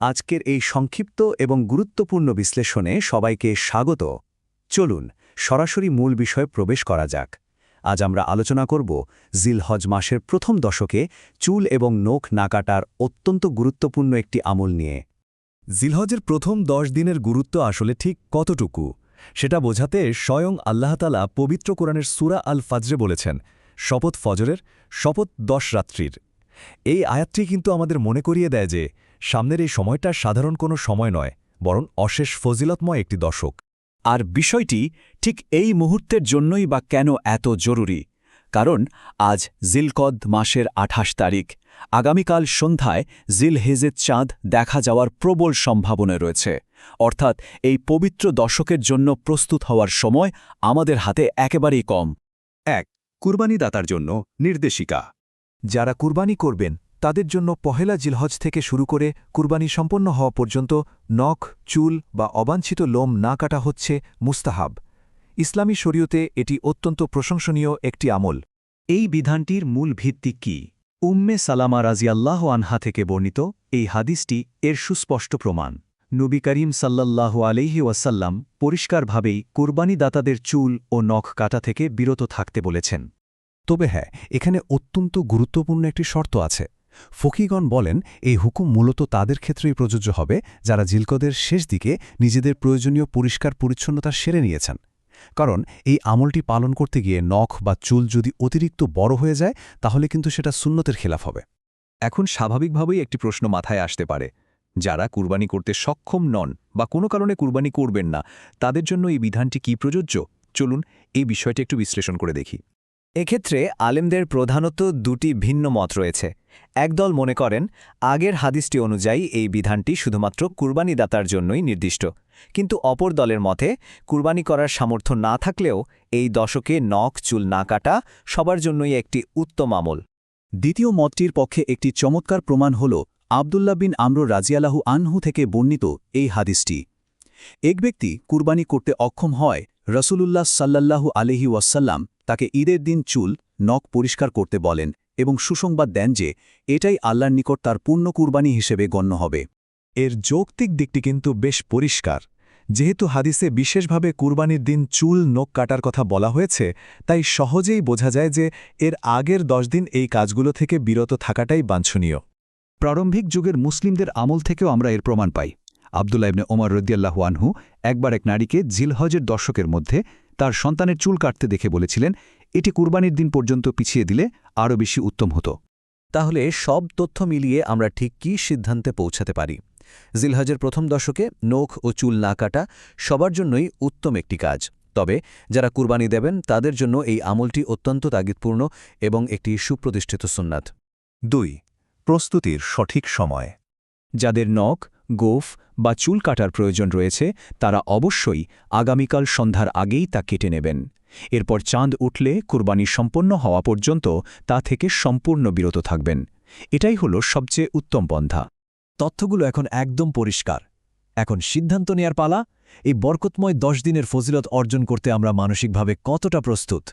আজকের এই সংক্ষিপ্ত এবং গুরুত্বপূর্ণ বিশ্লেষণে সবাইকে স্বাগত। চলুন সরাসরি মূল বিষয়ে প্রবেশ করা যাক। আজ আমরা আলোচনা করব জিলহজ মাসের প্রথম দশকে চুল এবং নখ না কাটার অত্যন্ত গুরুত্বপূর্ণ একটি আমল নিয়ে। জিলহজের প্রথম 10 দিনের গুরুত্ব আসলে ঠিক কতটুকু সেটা বোঝাতে স্বয়ং আল্লাহ তাআলা পবিত্র কোরআনের সূরা আল ফাজরে বলেছেন, শপথ ফজরের, শপথ 10 রাত্রির। এই আয়াতটি কিন্তু আমাদের মনে করিয়ে দেয় যে সামনের এই সময়টা সাধারণ কোনো সময় নয়, বরং অশেষ ফজিলতময় একটি দশক। আর বিষয়টি ঠিক এই মুহূর্তের জন্যই বা কেন এত জরুরি, কারণ আজ জিলকদ মাসের 28 তারিখ। আগামীকাল সন্ধ্যায় জিলহেজের চাঁদ দেখা যাওয়ার প্রবল সম্ভাবনা রয়েছে। অর্থাৎ এই পবিত্র দশকের জন্য প্রস্তুত হওয়ার সময় আমাদের হাতে একেবারেই কম। 1. কুরবানিদাতার জন্য নির্দেশিকা। যারা কুরবানি করবেন তাদের জন্য পহেলা জিলহজ থেকে শুরু করে কুরবানি সম্পন্ন হওয়া পর্যন্ত নখ, চুল বা অবাঞ্ছিত লোম না কাটা হচ্ছে মুস্তাহাব। ইসলামী শরীয়তে এটি অত্যন্ত প্রশংসনীয় একটি আমল। এই বিধানটির মূল ভিত্তি কি? উম্মে সালামা রাজিয়াল্লাহু আনহা থেকে বর্ণিত এই হাদিসটি এর সুস্পষ্ট প্রমাণ। নবী করিম সাল্লাল্লাহু আলাইহি ওয়াসাল্লাম পরিষ্কারভাবেই কুরবানিদাতাদের চুল ও নখ কাটা থেকে বিরত থাকতে বলেছেন। তবে হ্যাঁ, এখানে অত্যন্ত গুরুত্বপূর্ণ একটি শর্ত আছে। ফকিগণ বলেন এই হুকুম মূলত তাদের ক্ষেত্রেই প্রযোজ্য হবে যারা জিলকদের শেষ দিকে নিজেদের প্রয়োজনীয় পরিষ্কার পরিচ্ছন্নতা সেরে নিয়েছেন। কারণ এই আমলটি পালন করতে গিয়ে নখ বা চুল যদি অতিরিক্ত বড় হয়ে যায় তাহলে কিন্তু সেটা সুন্নতের খেলাফ হবে। এখন স্বাভাবিকভাবেই একটি প্রশ্ন মাথায় আসতে পারে, যারা কুরবানি করতে সক্ষম নন বা কোনো কারণে কুরবানি করবেন না, তাদের জন্য এই বিধানটি কি প্রযোজ্য? চলুন এই বিষয়টি একটু বিশ্লেষণ করে দেখি। এক্ষেত্রে আলেমদের প্রধানত দুটি ভিন্ন মত রয়েছে। একদল মনে করেন আগের হাদিসটি অনুযায়ী এই বিধানটি শুধুমাত্র কুরবানিদাতার জন্যই নির্দিষ্ট, কিন্তু অপর দলের মতে কুরবানি করার সামর্থ্য না থাকলেও এই দশকে নখ চুল না কাটা সবার জন্যই একটি উত্তম আমল। দ্বিতীয় মতটির পক্ষে একটি চমৎকার প্রমাণ হল আবদুল্লাহ বিন আমর রাজিয়াল্লাহু আনহু থেকে বর্ণিত এই হাদিসটি। এক ব্যক্তি কুরবানি করতে অক্ষম হয়, রসুলুল্লাহ সাল্লাল্লাহু আলাইহি ওয়াসাল্লাম তাকে ঈদের দিন চুল, নখ পরিষ্কার করতে বলেন এবং সুসংবাদ দেন যে এটাই আল্লাহর নিকট তার পূর্ণ কুরবানি হিসেবে গণ্য হবে। এর যৌক্তিক দিকটি কিন্তু বেশ পরিষ্কার। যেহেতু হাদিসে বিশেষভাবে কুরবানির দিন চুল নখ কাটার কথা বলা হয়েছে, তাই সহজেই বোঝা যায় যে এর আগের 10 দিন এই কাজগুলো থেকে বিরত থাকাটাই বাঞ্ছনীয়। প্রারম্ভিক যুগের মুসলিমদের আমল থেকেও আমরা এর প্রমাণ পাই। আবদুল্লাহ ইবনে ওমর রাদিয়াল্লাহু আনহু একবার এক নারীকে জিলহজের দশকের মধ্যে তার সন্তানের চুল কাটতে দেখে বলেছিলেন, এটি কুরবানির দিন পর্যন্ত পিছিয়ে দিলে আরও বেশি উত্তম হতো। তাহলে সব তথ্য মিলিয়ে আমরা ঠিক কী সিদ্ধান্তে পৌঁছাতে পারি? জিলহজের প্রথম দশকে নখ ও চুল না কাটা সবার জন্যই উত্তম একটি কাজ। তবে যারা কুরবানি দেবেন তাদের জন্য এই আমলটি অত্যন্ত তাগিদপূর্ণ এবং একটি সুপ্রতিষ্ঠিত সুন্নাত। 2. প্রস্তুতির সঠিক সময়। যাদের নখ, গোঁফ বা চুল কাটার প্রয়োজন রয়েছে তারা অবশ্যই আগামীকাল সন্ধ্যার আগেই তা কেটে নেবেন। এরপর চাঁদ উঠলে কুরবানি সম্পন্ন হওয়া পর্যন্ত তা থেকে সম্পূর্ণ বিরত থাকবেন। এটাই হল সবচেয়ে উত্তম পন্থা। তথ্যগুলো এখন একদম পরিষ্কার। এখন সিদ্ধান্ত নেয়ার পালা। এই বরকতময় 10 দিনের ফজিলত অর্জন করতে আমরা মানসিকভাবে কতটা প্রস্তুত?